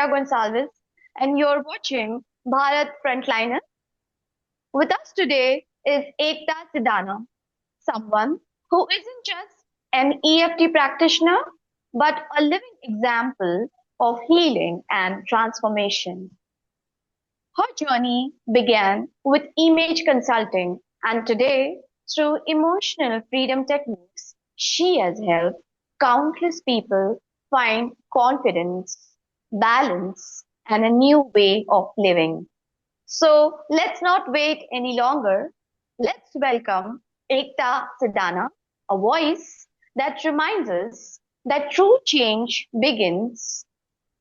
Victoria Gonsalves, and you're watching Bharat Frontliner. With us today is Ekta Sidana, someone who isn't just an EFT practitioner, but a living example of healing and transformation. Her journey began with image consulting, and today, through emotional freedom techniques, she has helped countless people find confidence, balance, and a new way of living. So let's not wait any longer. Let's welcome Ekta Sidana, a voice that reminds us that true change begins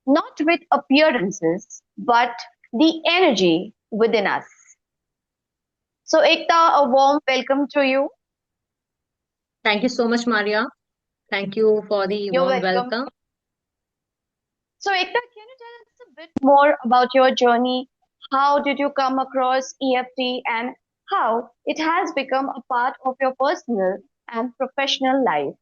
not with appearances, but the energy within us. So, Ekta, a warm welcome to you. Thank you so much, Maria. Thank you for the You're warm welcome. welcome. So, Ekta, can you tell us a bit more about your journey? How did you come across EFT and how it has become a part of your personal and professional life?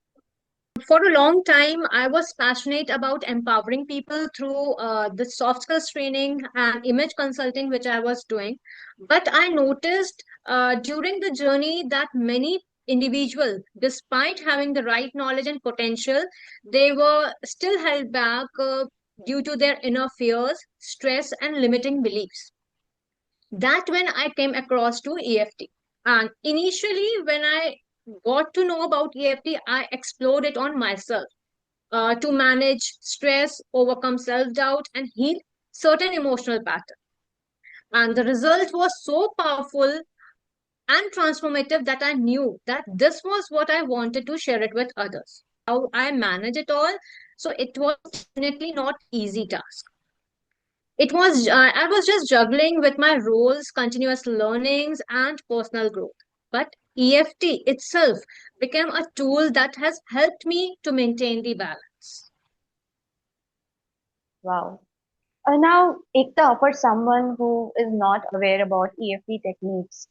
For a long time, I was passionate about empowering people through the soft skills training and image consulting, which I was doing. But I noticed during the journey that many individuals, despite having the right knowledge and potential, they were still held back due to their inner fears, stress, and limiting beliefs. That when I came across to EFT. And initially, when I got to know about EFT, I explored it on myself to manage stress, overcome self-doubt, and heal certain emotional patterns. And the result was so powerful and transformative that I knew that this was what I wanted to share it with others. How I manage it all. So it was definitely not easy task. I was just juggling with my roles, continuous learnings, and personal growth. But EFT itself became a tool that has helped me to maintain the balance. Wow. Now, Ekta, for someone who is not aware about EFT techniques,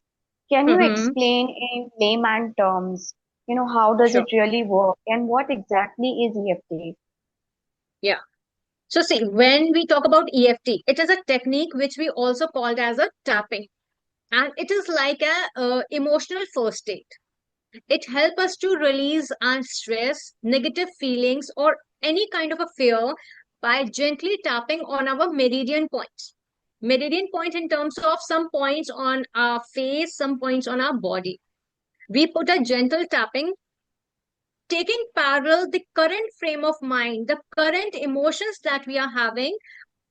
can you Mm-hmm. explain in layman terms, how does Sure. it really work and what exactly is EFT? Yeah. So see, when we talk about EFT, it is a technique which we also called as a tapping, and it is like a emotional first aid. It helps us to release our stress, negative feelings, or any kind of a fear by gently tapping on our meridian points. Meridian point in terms of some points on our face, some points on our body. We put a gentle tapping, taking parallel the current frame of mind, the current emotions that we are having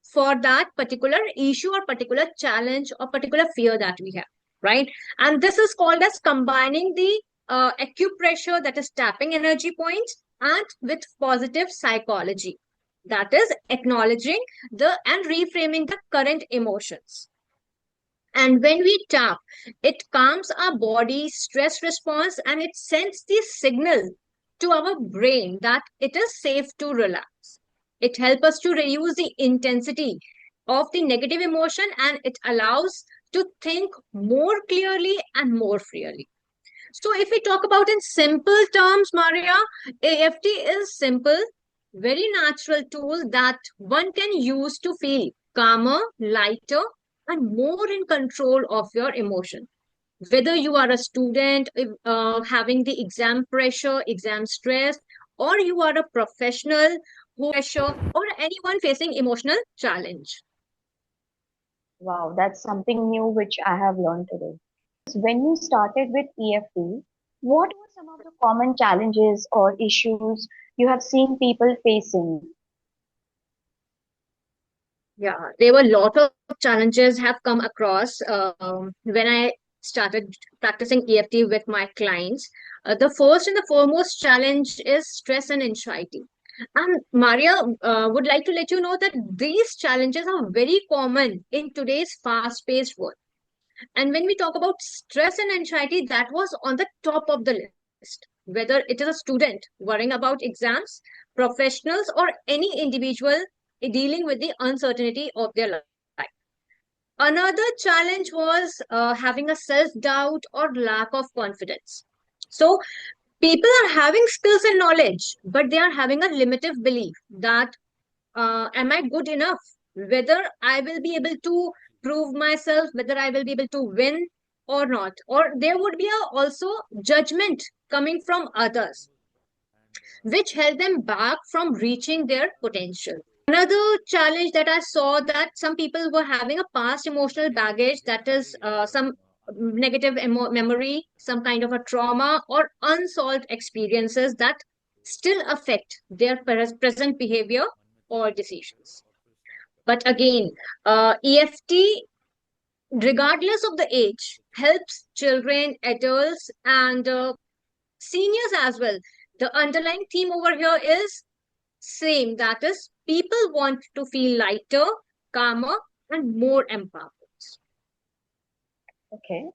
for that particular issue or particular challenge or particular fear that we have, right? And this is called as combining the acupressure, that is tapping energy points, and with positive psychology, that is acknowledging the and reframing the current emotions. And when we tap, it calms our body stress response and it sends the signal to our brain that it is safe to relax. It helps us to reduce the intensity of the negative emotion and it allows to think more clearly and more freely. So if we talk about in simple terms, Maria, AFT is simple, very natural tool that one can use to feel calmer, lighter, and more in control of your emotion. Whether you are a student having the exam pressure, exam stress, or you are a professional who pressure, or anyone facing emotional challenge. Wow, that's something new which I have learned today. When you started with EFT, what were some of the common challenges or issues you have seen people facing? Yeah, there were a lot of challenges have come across when I started practicing EFT with my clients. The first and the foremost challenge is stress and anxiety. And Maria would like to let you know that these challenges are very common in today's fast-paced world. And when we talk about stress and anxiety, that was on the top of the list. Whether it is a student worrying about exams, professionals, or any individual dealing with the uncertainty of their life. Another challenge was having a self doubt or lack of confidence. So, people are having skills and knowledge, but they are having a limited belief that am I good enough? whether I will be able to prove myself, whether I will be able to win or not. Or there would be also judgment coming from others, which held them back from reaching their potential. Another challenge that I saw, that some people were having a past emotional baggage, that is some negative memory, some kind of a trauma or unsolved experiences that still affect their present behavior or decisions. But again, EFT, regardless of the age, helps children, adults, and seniors as well. The underlying theme over here is same, that is, people want to feel lighter, calmer, and more empowered. Okay.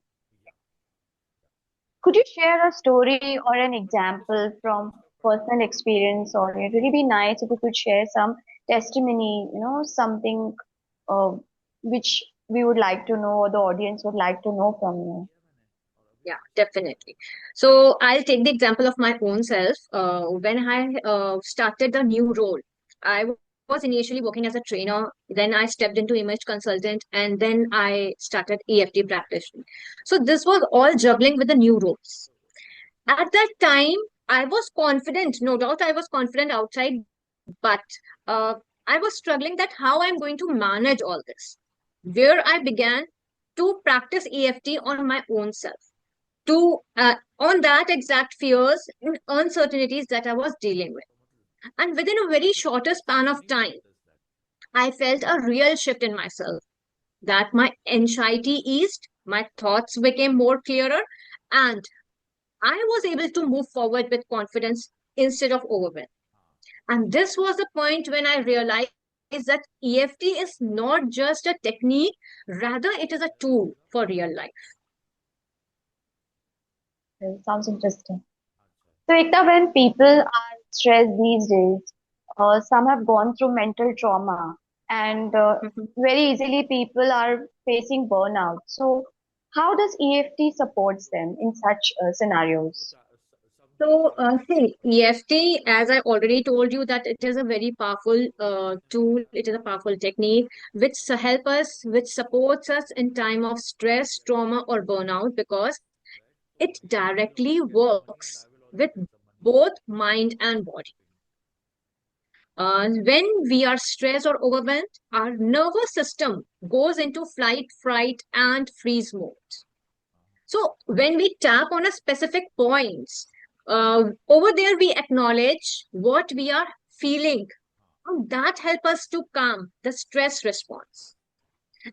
Could you share a story or an example from personal experience, or it would really be nice if you could share some testimony, something uh, which we would like to know or the audience would like to know from you. Yeah, definitely. So I'll take the example of my own self. When I started the new role, I was initially working as a trainer. Then I stepped into image consultant, and then I started EFT practitioner. So this was all juggling with the new roles. At that time, I was confident, no doubt I was confident outside, but uh, I was struggling that how I'm going to manage all this. Where I began to practice EFT on my own self, to on that exact fears and uncertainties that I was dealing with. And within a very shorter span of time, I felt a real shift in myself, that my anxiety eased, my thoughts became more clearer, and I was able to move forward with confidence instead of overwhelm. And this was the point when I realized that EFT is not just a technique, rather, it is a tool for real life. Sounds interesting. So, Ekta, when people are stressed these days, some have gone through mental trauma, and Mhm. very easily people are facing burnout. So, how does EFT supports them in such scenarios? So, see, EFT, as I already told you, that it is a very powerful tool. It is a powerful technique which help us, which supports us in time of stress, trauma, or burnout, because it directly works with both mind and body. When we are stressed or overwhelmed, our nervous system goes into flight, fright, and freeze mode. So when we tap on a specific points, over there we acknowledge what we are feeling. And that help us to calm the stress response.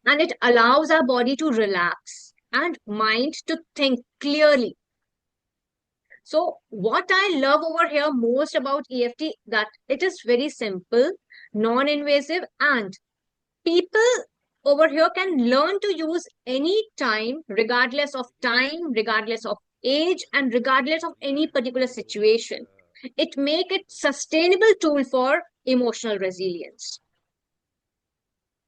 And it allows our body to relax and mind to think clearly. So what I love over here most about EFT, that it is very simple, non-invasive, and people over here can learn to use any time, regardless of age, and regardless of any particular situation. It make it sustainable tool for emotional resilience.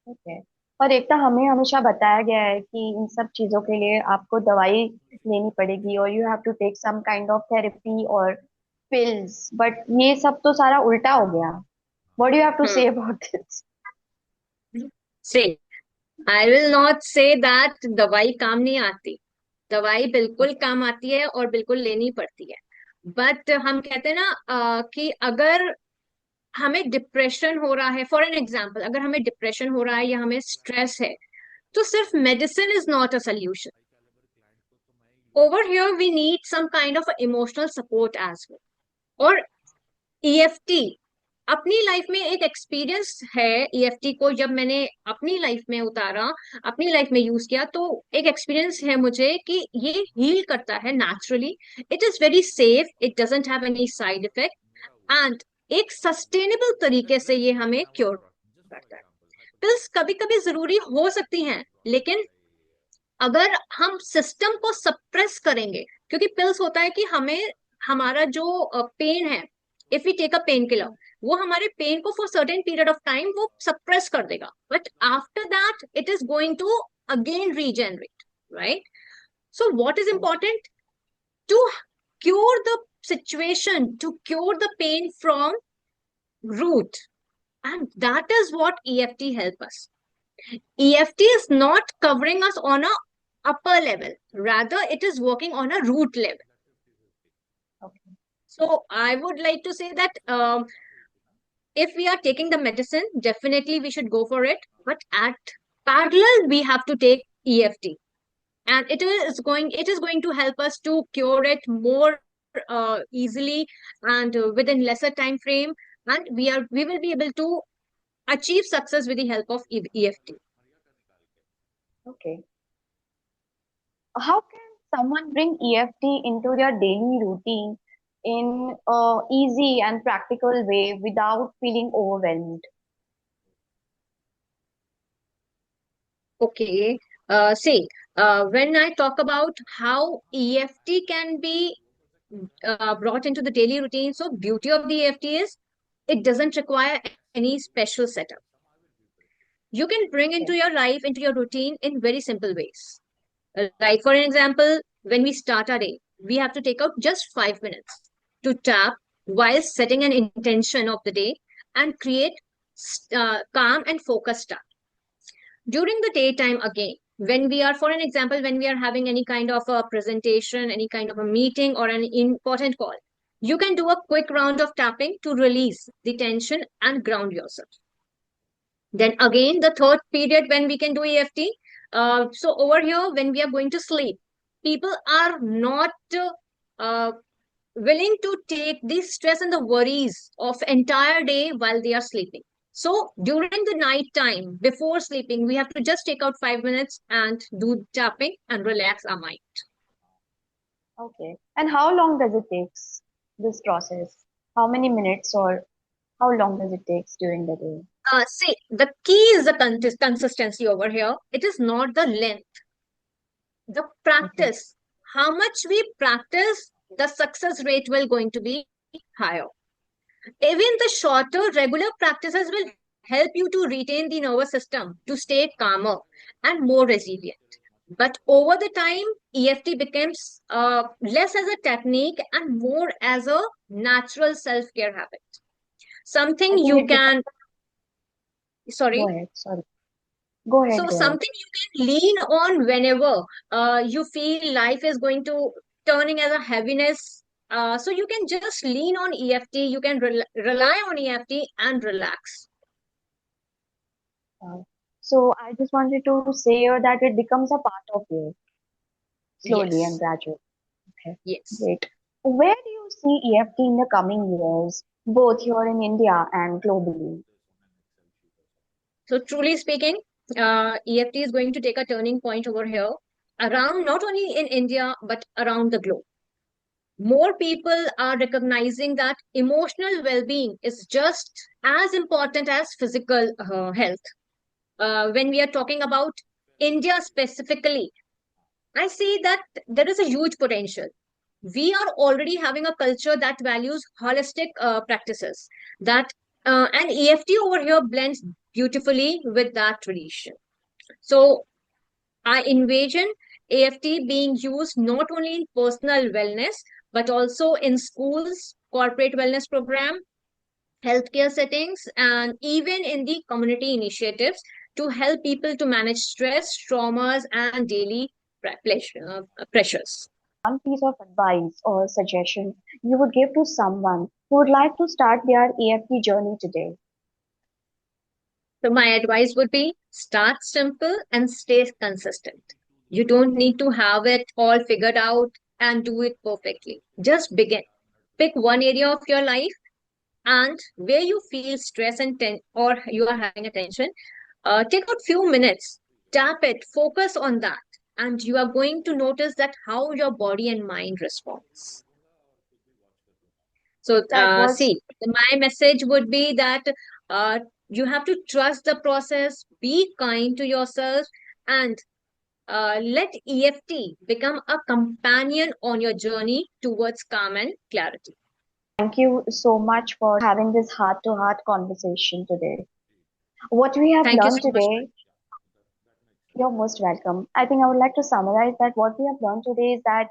Okay. और एकता, हमें हमेशा बताया गया है कि इन सब चीजों के लिए आपको दवाई लेनी पड़ेगी और you have to take some kind of therapy और पिल्स, बट ये सब तो सारा उल्टा हो गया। What do you have to Hmm. Say about this? Say, I will not say that दवाई काम नहीं आती. दवाई बिल्कुल काम आती है और बिल्कुल लेनी पड़ती है. बट हम कहते हैं ना कि अगर हमें डिप्रेशन हो रहा है, फॉर एन एग्जाम्पल, अगर हमें डिप्रेशन हो रहा है या हमें स्ट्रेस है, तो सिर्फ medicine is not a solution. Over here we need some kind of emotional support as well. और ईएफटी अपनी लाइफ में एक एक्सपीरियंस है. ईएफटी को जब मैंने अपनी लाइफ में उतारा, अपनी लाइफ में यूज किया, तो एक एक्सपीरियंस है मुझे कि ये हील करता है naturally. It is very safe, it doesn't have any side effect, and एक सस्टेनेबल तरीके से ये हमें क्योर करता है. पिल्स कभी कभी जरूरी हो सकती हैं, लेकिन अगर हम सिस्टम को सप्रेस करेंगे, क्योंकि पिल्स होता है कि हमें हमारा जो पेन है, if we take a painkiller, वो हमारे पेन को for certain period of time वो सप्रेस कर देगा, but after that it is going to again regenerate, right? So what is important to cure the situation, to cure the pain from root, And that is what EFT help us. EFT is not covering us on a upper level. Rather, it is working on a root level. Okay. So I would like to say that if we are taking the medicine, definitely we should go for it. But at parallel, we have to take EFT, and it is going to help us to cure it more easily and within lesser time frame, and we will be able to achieve success with the help of EFT. Okay. How can someone bring EFT into their daily routine in a easy and practical way without feeling overwhelmed? Okay. See, when I talk about how EFT can be brought into the daily routine, so beauty of the EFT is it doesn't require any special setup. You can bring into Okay. your life, into your routine in very simple ways. Like, for an example, when we start our day, we have to take out just 5 minutes to tap while setting an intention of the day and create calm and focused start. During the daytime, again, when we are, for an example, when we are having any kind of a presentation, any kind of a meeting, or an important call, you can do a quick round of tapping to release the tension and ground yourself. Then again, the third period when we can do EFT. So over here, when we are going to sleep, people are not uh, willing to take the stress and the worries of entire day while they are sleeping. So during the night time, before sleeping, we have to just take out 5 minutes and do tapping and relax our mind. Okay. And how long does it take this process? How many minutes or how long does it take during the day? See, the key is the consistency over here. It is not the length, the Okay. practice. How much we practice, the success rate will going to be higher. Even the shorter regular practices will help you to retain the nervous system to stay calmer and more resilient. But over the time, EFT becomes less as a technique and more as a natural self care habit. I Something think you it becomes, can, go sorry, ahead, sorry. Go ahead, so go ahead. something you can lean on whenever you feel life is going to turning as a heaviness. So you can just lean on EFT, you can rely on EFT and relax. Uh, so I just wanted to say here that it becomes a part of you slowly and Yes, gradually. Okay, yes. great. Where do you see EFT in the coming years, both here in India and globally? So truly speaking, EFT is going to take a turning point over here, around not only in India but around the globe. More people are recognizing that emotional well-being is just as important as physical health. When we are talking about India specifically, I see that there is a huge potential. We are already having a culture that values holistic practices, that and EFT over here blends beautifully with that tradition. So I envision AFT being used not only in personal wellness, but also in schools, corporate wellness program, healthcare settings, and even in the community initiatives to help people to manage stress, traumas, and daily pressures. One piece of advice or suggestion you would give to someone who would like to start their EFT journey today? So my advice would be start simple and stay consistent. You don't need to have it all figured out and do it perfectly. Just begin. Pick one area of your life and where you feel stress and or you are having a tension, take out few minutes, tap it, focus on that, and you are going to notice that how your body and mind responds. So, That was see, my message would be that you have to trust the process, be kind to yourself, and let EFT become a companion on your journey towards calm and clarity. thank you so much for having this heart to heart conversation today. What we have Thank you learned so much. today, you're most welcome. I think I would like to summarize that what we have learned today is that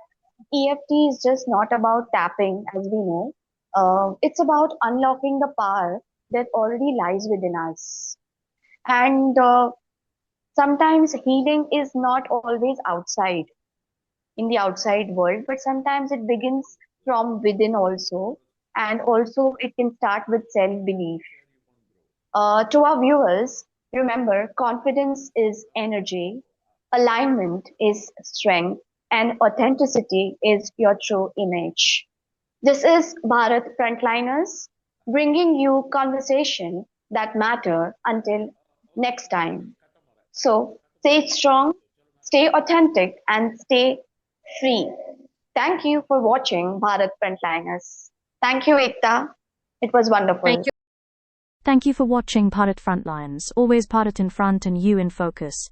EFT is just not about tapping, as we know. It's about unlocking the power. that already lies within us. And sometimes healing is not always outside, in the outside world, but sometimes it begins from within also. And also, it can start with self belief. To our viewers, remember confidence is energy, alignment is strength, and authenticity is your true image. This is Bharat Frontliners, bringing you conversation that matter until next time. So stay strong, stay authentic, and stay free. Thank you for watching Bharat Frontliners. Thank you, Ekta. It was Thank wonderful. you. Thank you for watching Bharat Frontlines, always Bharat in front and you in focus.